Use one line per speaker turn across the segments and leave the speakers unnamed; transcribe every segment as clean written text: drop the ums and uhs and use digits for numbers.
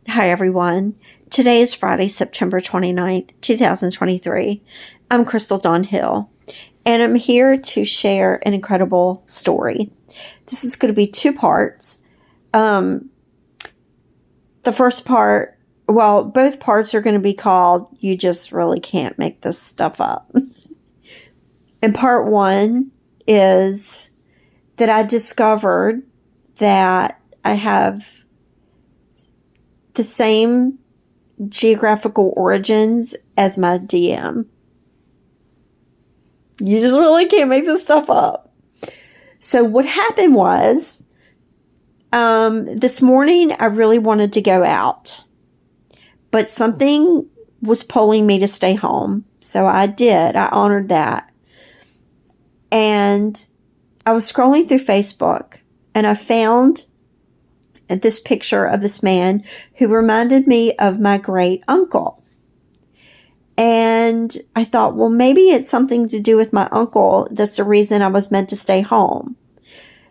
Hi, everyone. Today is Friday, September 29th, 2023. I'm Crystal Dawn Hill, and I'm here to share an incredible story. This is going to be two parts. Um, the first part, well, both parts are going to be called You Just Really Can't Make This Stuff Up. And part one is that I discovered that I have the same geographical origins as my DM. You just really can't make this stuff up. So what happened was, this morning I really wanted to go out, but something was pulling me to stay home. So I did. I honored that. And I was scrolling through Facebook and I found this picture of this man who reminded me of my great uncle. And I thought, well, maybe it's something to do with my uncle. That's the reason I was meant to stay home.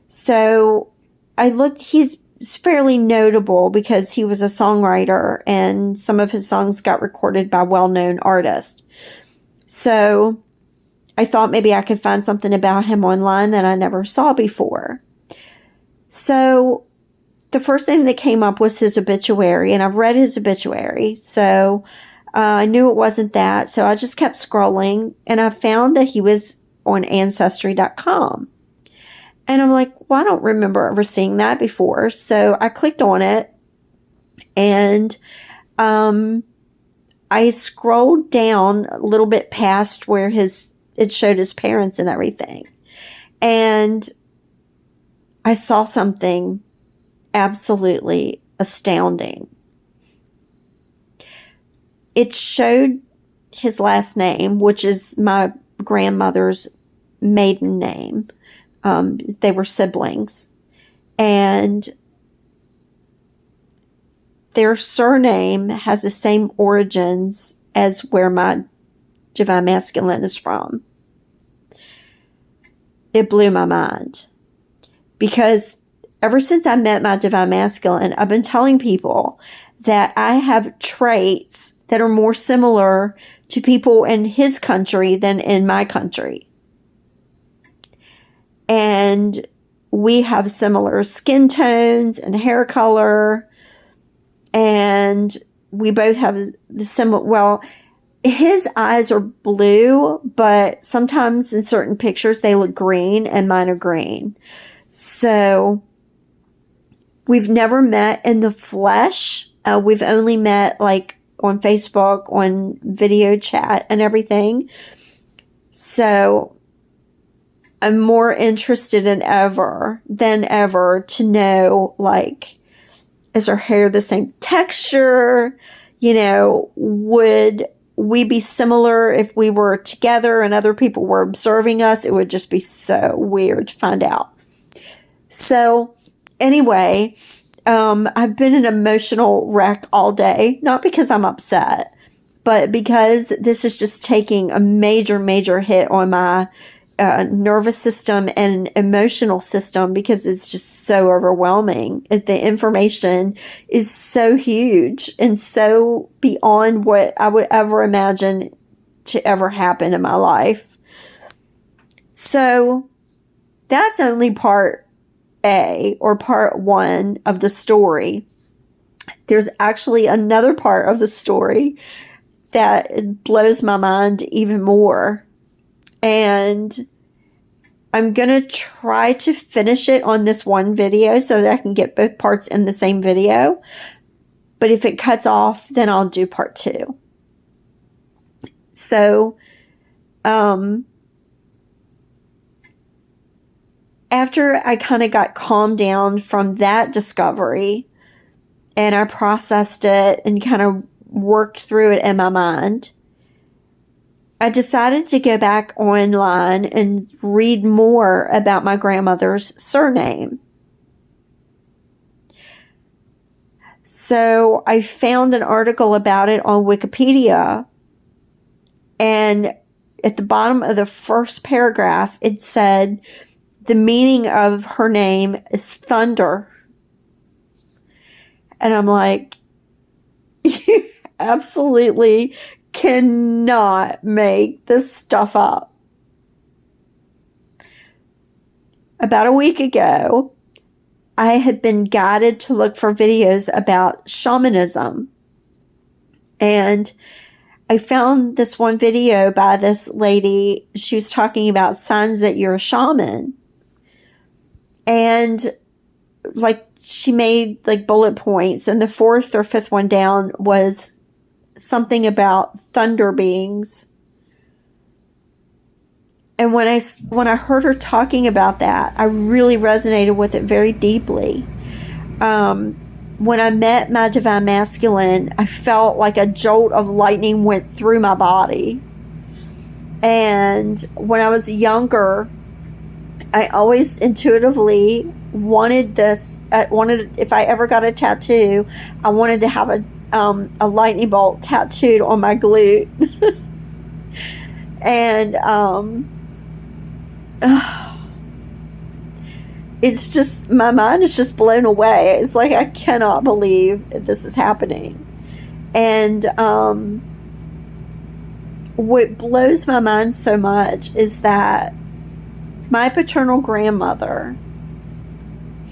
So I looked, he's fairly notable because he was a songwriter and some of his songs got recorded by well-known artists. So I thought maybe I could find something about him online that I never saw before. So the first thing that came up was his obituary, and I've read his obituary. So I knew it wasn't that, so I just kept scrolling, and I found that he was on Ancestry.com. And I'm like, well, I don't remember ever seeing that before. So I clicked on it, and I scrolled down a little bit past where it showed his parents and everything. And I saw something absolutely astounding. It showed his last name, which is my grandmother's maiden name. They were siblings. And their surname has the same origins as where my divine masculine is from. It blew my mind. Because ever since I met my divine masculine, I've been telling people that I have traits that are more similar to people in his country than in my country. And we have similar skin tones and hair color. And we both have the similar, well, his eyes are blue, but sometimes in certain pictures they look green and mine are green. So we've never met in the flesh. We've only met like on Facebook, on video chat and everything. So I'm more interested than ever to know, like, is her hair the same texture? You know, would we be similar if we were together and other people were observing us? It would just be so weird to find out. So anyway, I've been an emotional wreck all day, not because I'm upset, but because this is just taking a major, major hit on my nervous system and emotional system because it's just so overwhelming. The information is so huge and so beyond what I would ever imagine to ever happen in my life. So that's only part A, or part one of the story. There's actually another part of the story that blows my mind even more. And I'm going to try to finish it on this one video so that I can get both parts in the same video. But if it cuts off, then I'll do part two. So, after I kind of got calmed down from that discovery and I processed it and kind of worked through it in my mind, I decided to go back online and read more about my grandmother's surname. So I found an article about it on Wikipedia, and at the bottom of the first paragraph, it said the meaning of her name is thunder. And I'm like, absolutely cannot make this stuff up. About a week ago, I had been guided to look for videos about shamanism. And I found this one video by this lady. She was talking about signs that you're a shaman. And like she made like bullet points, and the fourth or fifth one down was something about thunder beings. And when I heard her talking about that, I really resonated with it very deeply. When I met my divine masculine, I felt like a jolt of lightning went through my body. And when I was younger, I always intuitively wanted this. If I ever got a tattoo, I wanted to have a lightning bolt tattooed on my glute. And it's just, my mind is just blown away. It's like, I cannot believe this is happening. And what blows my mind so much is that my paternal grandmother,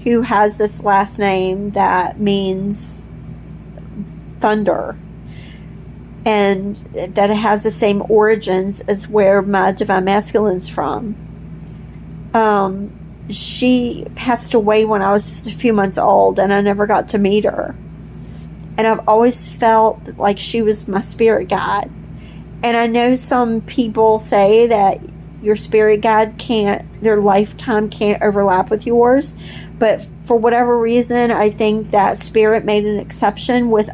who has this last name that means thunder, and that it has the same origins as where my divine masculine's from, she passed away when I was just a few months old, and I never got to meet her. And I've always felt like she was my spirit guide. And I know some people say that your spirit guide their lifetime can't overlap with yours. But for whatever reason, I think that spirit made an exception with